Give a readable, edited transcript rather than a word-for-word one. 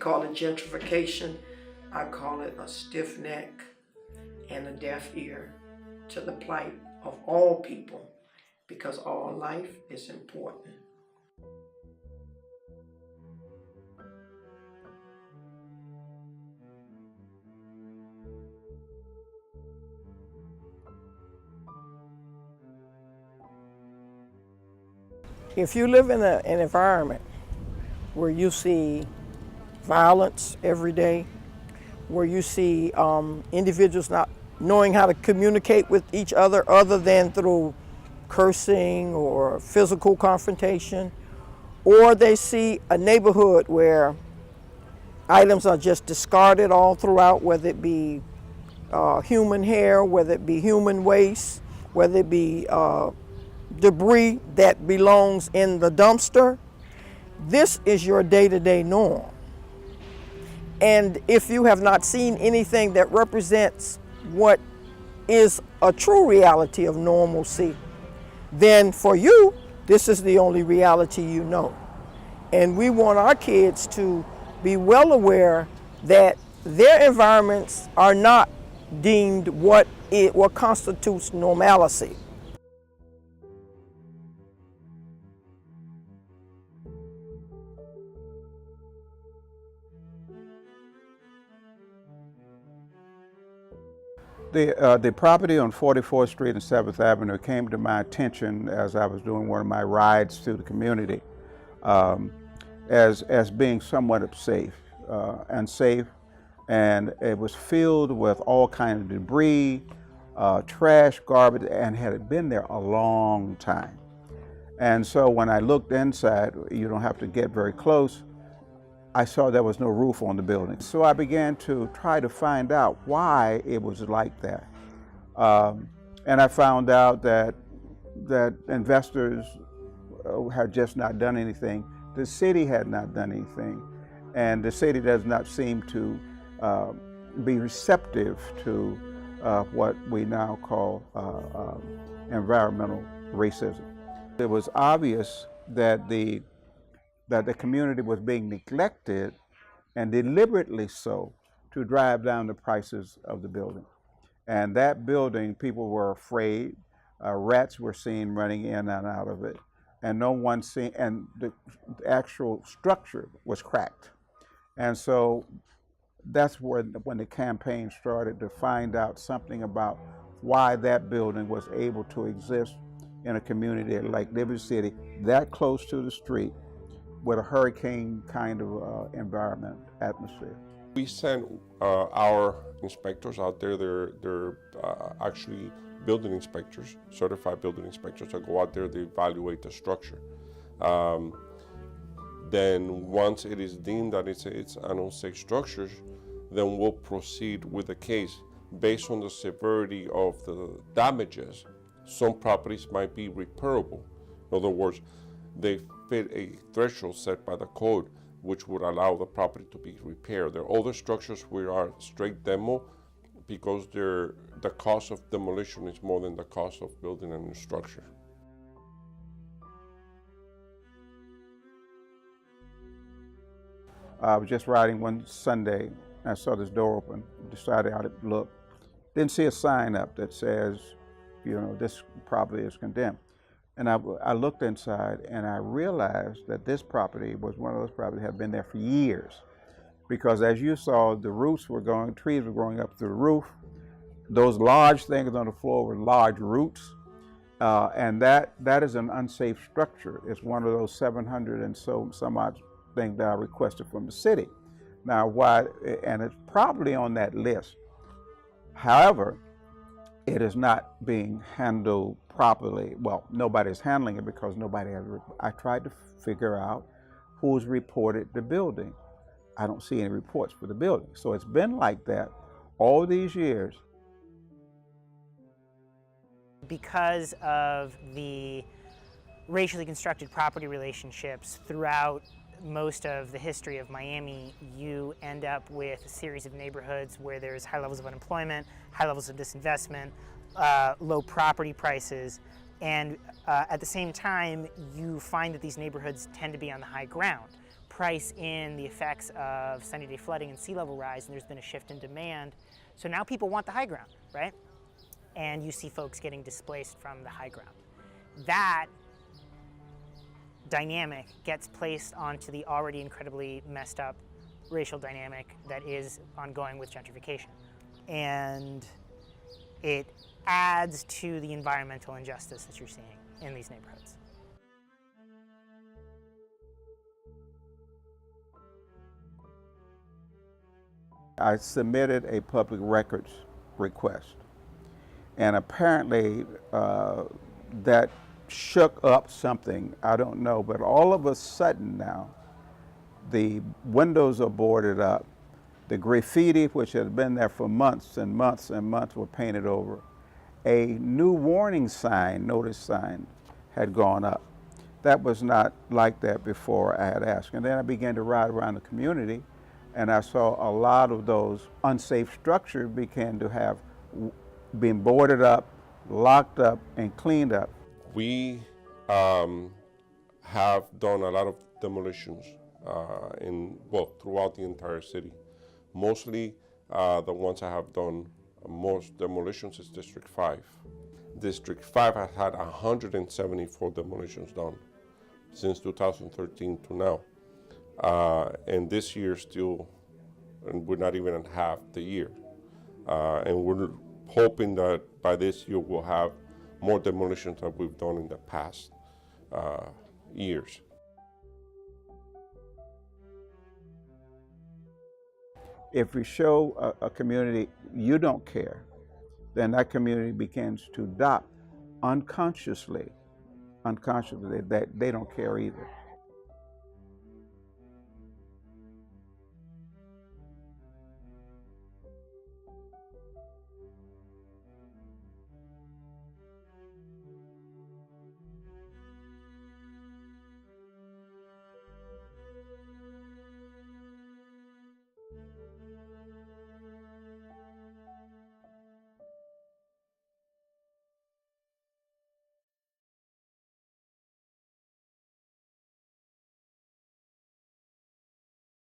call it gentrification. I call it a stiff neck and a deaf ear to the plight of all people, because all life is important. If you live in an environment where you see violence every day, where you see individuals not knowing how to communicate with each other than through cursing or physical confrontation, or they see a neighborhood where items are just discarded all throughout, whether it be human hair, whether it be human waste, whether it be debris that belongs in the dumpster, this is your day-to-day norm. And if you have not seen anything that represents what is a true reality of normalcy, then for you, this is the only reality you know. And we want our kids to be well aware that their environments are not deemed what constitutes normalcy. The property on 44th Street and 7th Avenue came to my attention as I was doing one of my rides through the community as being somewhat unsafe, and it was filled with all kinds of debris, trash, garbage, and had been there a long time. And so when I looked inside, you don't have to get very close, I saw there was no roof on the building. So I began to try to find out why it was like that. And I found out that investors had just not done anything. The city had not done anything. And the city does not seem to be receptive to what we now call environmental racism. It was obvious that the community was being neglected, and deliberately so, to drive down the prices of the building. And that building, people were afraid. Rats were seen running in and out of it, and and the actual structure was cracked. And so that's when the campaign started to find out something about why that building was able to exist in a community like Liberty City, that close to the street, with a hurricane kind of environment, atmosphere. We sent our inspectors out there. They're actually building inspectors, certified building inspectors, that go out there to evaluate the structure. Then once it is deemed that it's an unsafe structure, then we'll proceed with the case based on the severity of the damages. Some properties might be repairable. In other words, they fit a threshold set by the code which would allow the property to be repaired. There are other structures we are straight demo because the cost of demolition is more than the cost of building a new structure. I was just riding one Sunday, and I saw this door open, decided I'd look. Didn't see a sign up that says, you know, this property is condemned. And I looked inside, and I realized that this property was one of those properties that had been there for years. Because as you saw, the roots were going, trees were growing up through the roof. Those large things on the floor were large roots. And that is an unsafe structure. It's one of those 700 and some odd things that I requested from the city. Now, why, and it's probably on that list. However, it is not being handled properly. Well, nobody's handling it because nobody has. I tried to figure out who's reported the building. I don't see any reports for the building. So it's been like that all these years. Because of the racially constructed property relationships throughout most of the history of Miami, you end up with a series of neighborhoods where there's high levels of unemployment, high levels of disinvestment, low property prices, and at the same time, you find that these neighborhoods tend to be on the high ground. price in the effects of sunny day flooding and sea level rise, and there's been a shift in demand. So now people want the high ground, right? And you see folks getting displaced from the high ground. That dynamic gets placed onto the already incredibly messed up racial dynamic that is ongoing with gentrification. And it adds to the environmental injustice that you're seeing in these neighborhoods. I submitted a public records request, and apparently that shook up something, I don't know, but all of a sudden now, the windows are boarded up, the graffiti, which had been there for months and months and months, were painted over. A new warning sign, notice sign, had gone up. That was not like that before I had asked. And then I began to ride around the community, and I saw a lot of those unsafe structures began to have been boarded up, locked up, and cleaned up. We have done a lot of demolitions throughout the entire city. Mostly the ones I have done most demolitions is District 5. District 5 has had 174 demolitions done since 2013 to now. And this year still, and we're not even at half the year. And we're hoping that by this year we'll have more demolitions than we've done in the past years. If we show a community you don't care, then that community begins to adopt unconsciously that they don't care either.